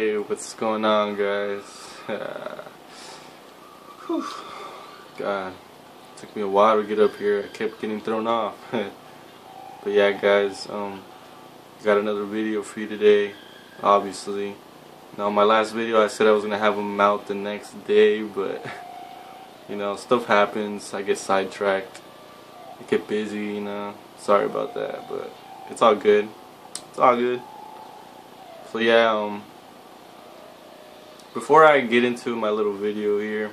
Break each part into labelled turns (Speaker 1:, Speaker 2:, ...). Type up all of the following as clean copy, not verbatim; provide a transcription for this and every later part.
Speaker 1: Hey, what's going on, guys? Whew. God, it took me a while to get up here. I kept getting thrown off. But yeah, guys, got another video for you today, obviously. Now, my last video, I said I was going to have them out the next day, but, you know, stuff happens. I get sidetracked. I get busy, you know. Sorry about that, but it's all good. It's all good. So yeah, before I get into my little video here,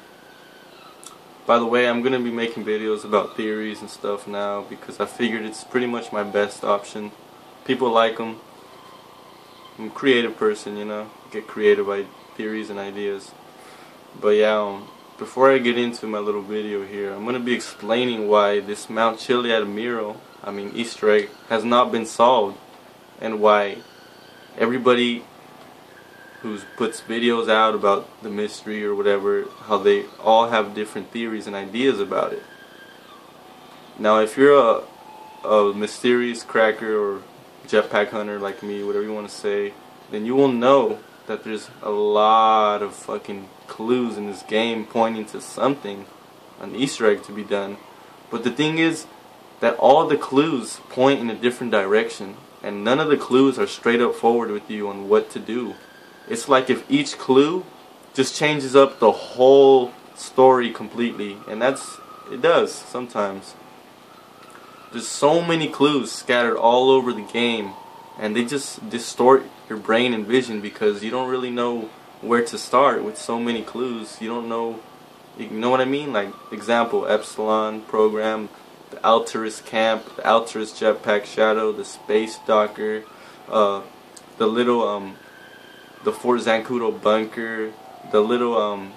Speaker 1: by the way, I'm going to be making videos about theories and stuff now because I figured it's pretty much my best option. People like them. I'm a creative person, you know, get creative by theories and ideas. But yeah, before I get into my little video here, I'm going to be explaining why this Mount Chiliad mural, Easter egg, has not been solved, and why everybody who puts videos out about the mystery or whatever, how they all have different theories and ideas about it. Now, if you're a mysterious cracker or jetpack hunter like me, whatever you want to say, then you will know that there's a lot of fucking clues in this game pointing to something, an Easter egg to be done. But the thing is that all the clues point in a different direction, and none of the clues are straight up forward with you on what to do. It's like if each clue just changes up the whole story completely, and it does sometimes. There's so many clues scattered all over the game, and they just distort your brain and vision because you don't really know where to start with so many clues. You don't know, you know what I mean? Like, example, Epsilon program, the Altaris camp, the Altaris jetpack shadow, the space docker, the Fort Zancudo bunker, the little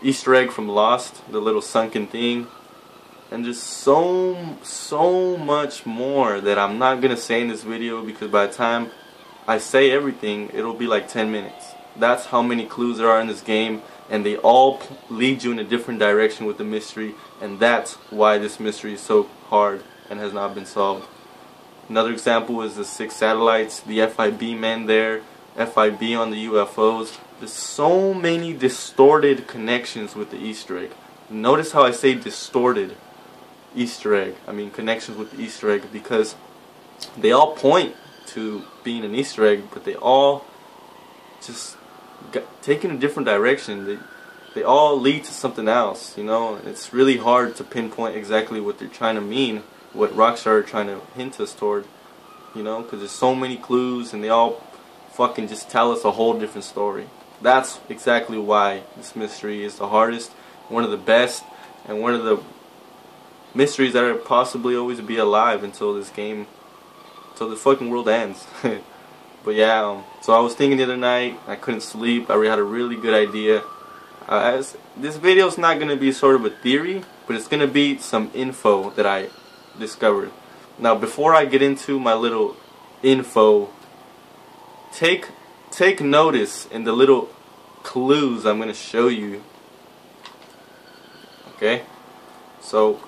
Speaker 1: Easter egg from Lost, the little sunken thing, and there's so much more that I'm not gonna say in this video because by the time I say everything, it'll be like 10 minutes. That's how many clues there are in this game, and they all lead you in a different direction with the mystery, and that's why this mystery is so hard and has not been solved. Another example is the 6 satellites, the FIB men there, FIB on the UFOs. There's so many distorted connections with the Easter egg. Notice how I say distorted Easter egg. Connections with the Easter egg, because they all point to being an Easter egg, but they all just taken a different direction. They all lead to something else, you know. It's really hard to pinpoint exactly what they're trying to mean, what Rockstar are trying to hint us toward, you know, because there's so many clues and they all fucking just tell us a whole different story. That's exactly why this mystery is the hardest, one of the best, and one of the mysteries that are possibly always be alive until this game, until the fucking world ends. But yeah, so I was thinking the other night, I couldn't sleep, I had a really good idea. This video is not going to be sort of a theory, but it's going to be some info that I discovered. Now, before I get into my little info, take notice in the little clues I'm going to show you. Okay? So,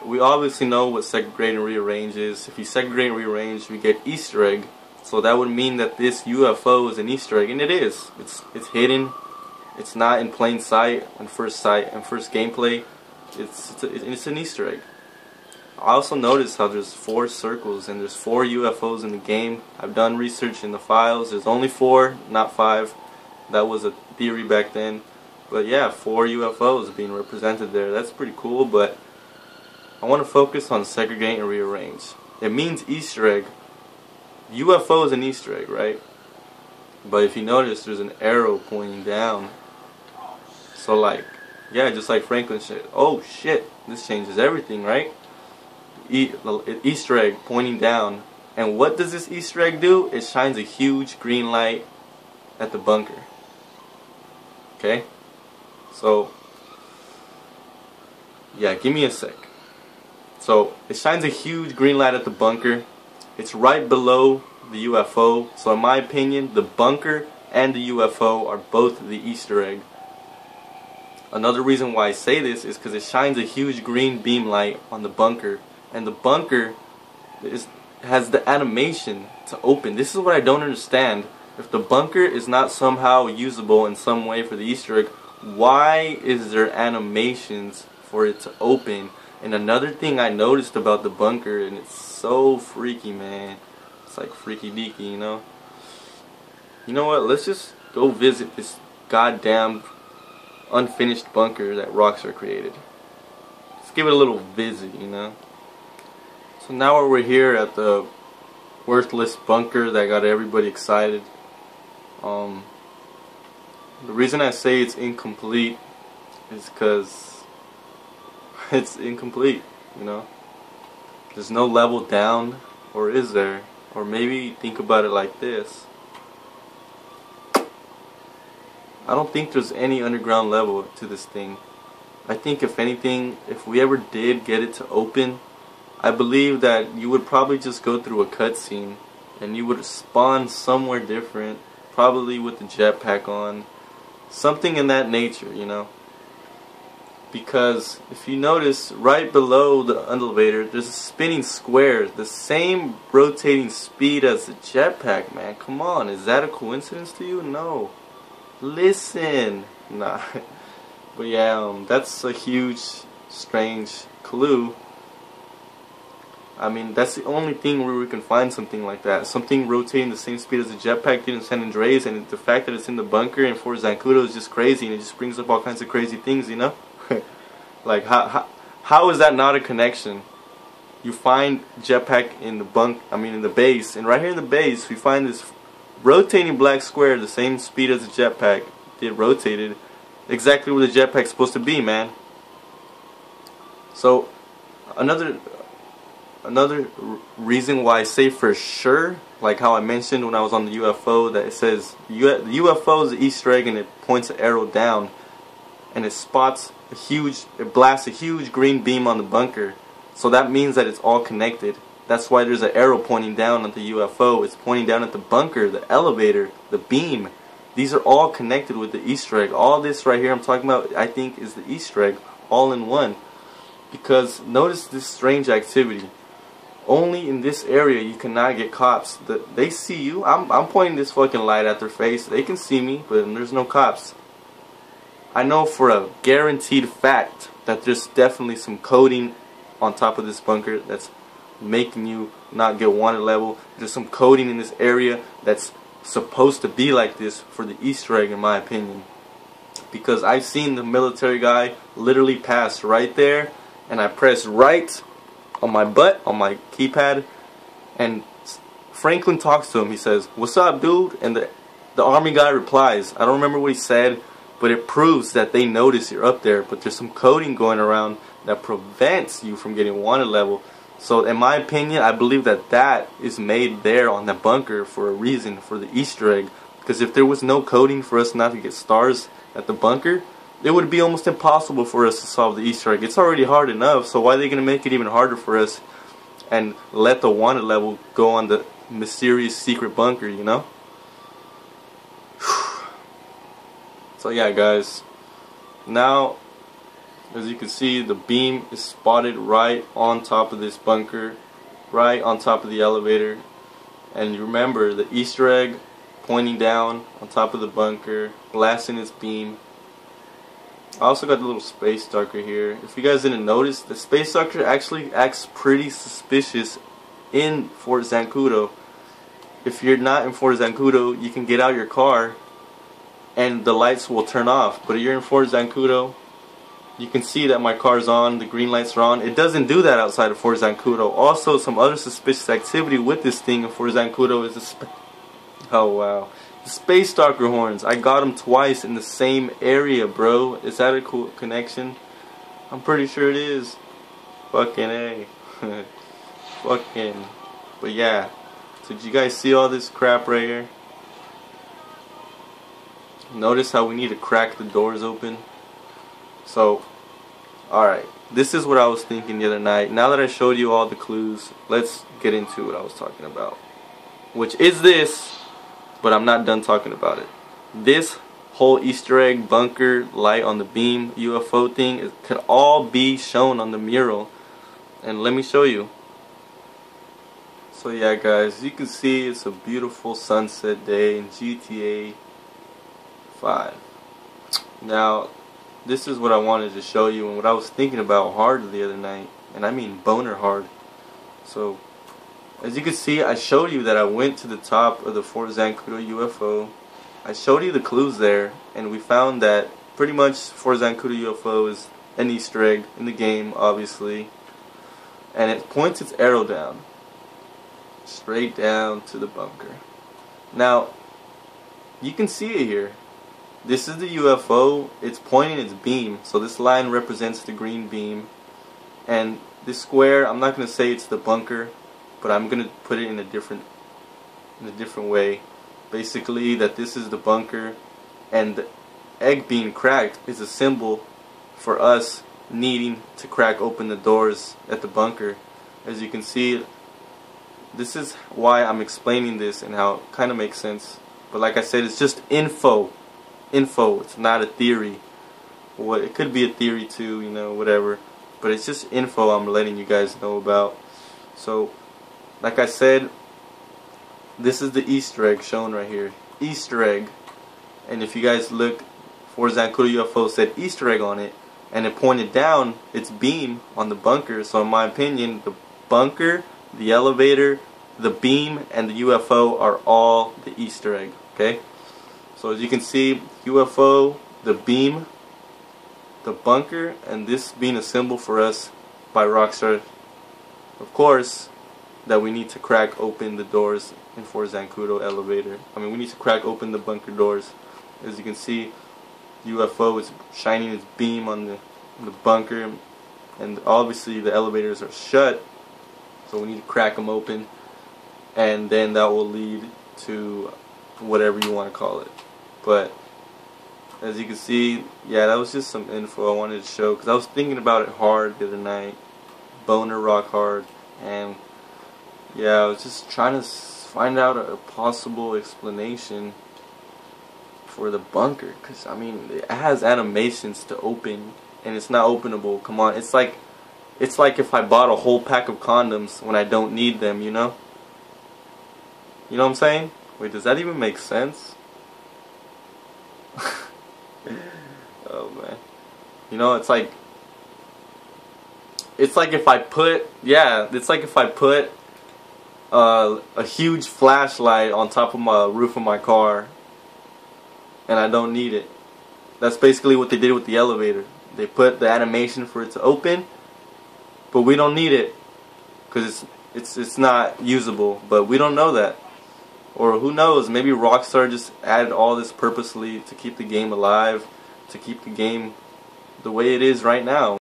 Speaker 1: we obviously know what segregate and rearrange is. If you segregate and rearrange, we get Easter egg. So that would mean that this UFO is an Easter egg, and it is. It's hidden. It's not in plain sight and first gameplay. It's an Easter egg. I also noticed how there's 4 circles and there's 4 UFOs in the game. I've done research in the files. There's only 4, not 5. That was a theory back then. But yeah, 4 UFOs being represented there. That's pretty cool, but I want to focus on segregate and rearrange. It means Easter egg. UFO is an Easter egg, right? But if you notice, there's an arrow pointing down. So like, yeah, just like Franklin said, oh shit, this changes everything, right? Easter egg pointing down. And what does this Easter egg do? It shines a huge green light at the bunker. Okay? So, yeah, give me a sec. So, it shines a huge green light at the bunker. It's right below the UFO. So in my opinion, the bunker and the UFO are both the Easter egg. Another reason why I say this is because it shines a huge green beam light on the bunker. And the bunker has the animation to open. This is what I don't understand. If the bunker is not somehow usable in some way for the Easter egg, why is there animations for it to open? And another thing I noticed about the bunker, and it's so freaky, man. It's like freaky deaky, you know? You know what? Let's just go visit this goddamn unfinished bunker that Rockstar created. Let's give it a little visit, you know? So now we're here at the worthless bunker that got everybody excited. The reason I say it's incomplete is because it's incomplete, you know? There's no level down, or is there? Or maybe think about it like this. I don't think there's any underground level to this thing. I think if anything, if we ever did get it to open, I believe that you would probably just go through a cutscene and you would spawn somewhere different, probably with the jetpack on, something in that nature, you know? Because if you notice, right below the elevator, there's a spinning square, the same rotating speed as the jetpack, man. Come on, is that a coincidence to you? No. Listen. Nah. But yeah, that's a huge, strange clue. I mean, that's the only thing where we can find something like that. Something rotating the same speed as a jetpack did in San Andreas, and the fact that it's in the bunker and for Zancudo is just crazy, and it just brings up all kinds of crazy things, you know? Like, how is that not a connection? You find jetpack in the in the base, and right here in the base, we find this rotating black square, the same speed as the jetpack. It rotated exactly where the jetpack's supposed to be, man. So, another reason why I say for sure, like how I mentioned when I was on the UFO, that it says the UFO is the Easter egg and it points an arrow down and it blasts a huge green beam on the bunker. So that means that it's all connected. That's why there's an arrow pointing down at the UFO. It's pointing down at the bunker, the elevator, the beam. These are all connected with the Easter egg. All this right here I'm talking about, I think, is the Easter egg all in one. Because notice this strange activity. Only in this area you cannot get cops. They see you. I'm pointing this fucking light at their face. They can see me, but there's no cops. I know for a guaranteed fact that there's definitely some coding on top of this bunker that's making you not get wanted level. There's some coding in this area that's supposed to be like this for the Easter egg, in my opinion. Because I've seen the military guy literally pass right there, and I press right on my butt, on my keypad, and Franklin talks to him. He says, "What's up, dude?" And the army guy replies. I don't remember what he said, but it proves that they notice you're up there. But there's some coding going around that prevents you from getting wanted level. So in my opinion, I believe that that is made there on the bunker for a reason, for the Easter egg. Because if there was no coding for us not to get stars at the bunker, it would be almost impossible for us to solve the Easter egg. It's already hard enough, so why are they going to make it even harder for us and let the wanted level go on the mysterious secret bunker, you know? So yeah, guys, now as you can see, the beam is spotted right on top of this bunker, right on top of the elevator. And you remember the Easter egg pointing down on top of the bunker, blasting its beam. I also got the little space stalker here. If you guys didn't notice, the space stalker actually acts pretty suspicious in Fort Zancudo. If you're not in Fort Zancudo, you can get out your car and the lights will turn off. But if you're in Fort Zancudo, you can see that my car's on, the green lights are on. It doesn't do that outside of Fort Zancudo. Also, some other suspicious activity with this thing in Fort Zancudo is the Space Stalker horns. I got them twice in the same area, bro. Is that a cool connection? I'm pretty sure it is. Fucking A. Fucking. But yeah. So did you guys see all this crap right here? Notice how we need to crack the doors open? So, alright. This is what I was thinking the other night. Now that I showed you all the clues, let's get into what I was talking about. Which is this. But I'm not done talking about it. This whole Easter egg, bunker, light on the beam, UFO thing, it could all be shown on the mural. And let me show you. So yeah guys, as you can see, it's a beautiful sunset day in GTA 5. Now, this is what I wanted to show you and what I was thinking about hard the other night, and I mean boner hard. So, as you can see, I showed you that I went to the top of the Fort Zancudo UFO. I showed you the clues there, and we found that pretty much Fort Zancudo UFO is an Easter egg in the game, obviously, and it points its arrow down, straight down to the bunker. Now, you can see it here. This is the UFO. It's pointing its beam, so this line represents the green beam, and this square, I'm not going to say it's the bunker, but I'm going to put it in a different way. Basically, that this is the bunker, and the egg being cracked is a symbol for us needing to crack open the doors at the bunker. As you can see, this is why I'm explaining this and how it kind of makes sense. But like I said, it's just info. It's not a theory. Well, it could be a theory too, you know, whatever. But it's just info I'm letting you guys know about. So, like I said, this is the Easter egg shown right here. Easter egg. And if you guys look, Fort Zancudo UFO said Easter egg on it, and it pointed down its beam on the bunker. So in my opinion, the bunker, the elevator, the beam, and the UFO are all the Easter egg. Okay? So as you can see, UFO, the beam, the bunker, and this being a symbol for us by Rockstar, of course, that we need to crack open the doors in Fort Zancudo elevator. I mean, we need to crack open the bunker doors. As you can see, UFO is shining its beam on the bunker, and obviously the elevators are shut, so we need to crack them open, and then that will lead to whatever you want to call it. But as you can see, yeah, that was just some info I wanted to show, because I was thinking about it hard the other night, boner rock hard, and yeah, I was just trying to find out a possible explanation for the bunker, because I mean, it has animations to open, and it's not openable. Come on, it's like if I bought a whole pack of condoms when I don't need them, you know? You know what I'm saying? Wait, does that even make sense? Oh man, you know, it's like if I put, yeah, it's like if I put a huge flashlight on top of my roof of my car and I don't need it. That's basically what they did with the elevator. They put the animation for it to open, but we don't need it because it's not usable. But we don't know that, or who knows? Maybe Rockstar just added all this purposely to keep the game alive, to keep the game the way it is right now.